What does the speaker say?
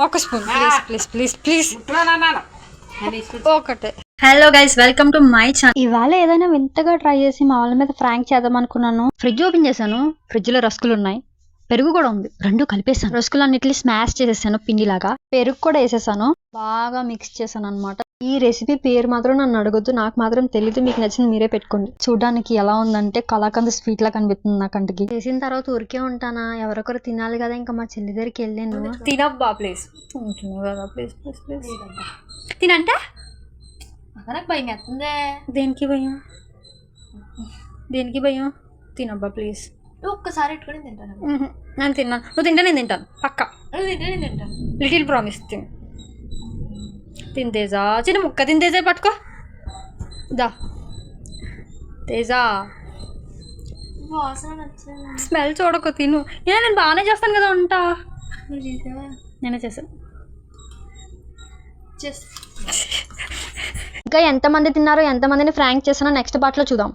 ఒక spoon please ఒకటే. Hello guys, welcome to my channel. ఇవాళ ఏదైనా వింతగా ట్రై చేసి మా వాళ్ళ మీద ఫ్రాంక్ చేద్దాం అనుకున్నాను. ఫ్రిడ్జ్ ఓపెన్ చేశాను. ఫ్రిడ్జ్ లో రస్కులు ఉన్నాయి, పెరుగు కూడా ఉంది. రెండు కలిపేసాను. రస్కులు అన్నిటిని స్మాష్ చేసేసాను పిండిలాగా. పెరుగు కూడా వేసేసాను, బాగా మిక్స్ చేశాను అనమాట. ఈ రెసిపీ పేరు మాత్రం నన్ను అడగొద్దు, నాకు మాత్రం తెలీదు. మీకు నచ్చింది మీరే పెట్టుకోండి. చూడడానికి ఎలా ఉందంటే కలాకంద స్వీట్ లా కనిపిస్తుంది నా కంటికి. చేసిన తర్వాత ఊరికే ఉంటానా, ఎవరొకరు తినాలి కదా. ఇంకా మా చెల్లి దగ్గరికి వెళ్ళాను. తినబ్బా ప్లీజ్. తినంటే నాకు భయం వేస్తుందే. దేనికి భయం? తినబ్బా ప్లీజ్. నువ్వు ఒక్కసారి పెట్టుకుని తింటాను. నేను తిన్నాను. నువ్వు తింటా, నేను తింటాను పక్క. నువ్వు తింటే నేను తింటాను. Little promise. తింతేజా చిన్న ముక్క తింతేజా పట్టుకో దా. తేజా వాసన నచ్చలేదు. స్మెల్ చూడకు, తిను. నేను బాగానే చేస్తాను కదా వంట. నువ్వు చేసావా? నేనే చేశాను. చేస్తా. ఇంకా ఎంతమంది తిన్నారో, ఎంతమందిని ఫ్రాంక్ చేశానో నెక్స్ట్ పార్ట్లో చూద్దాం.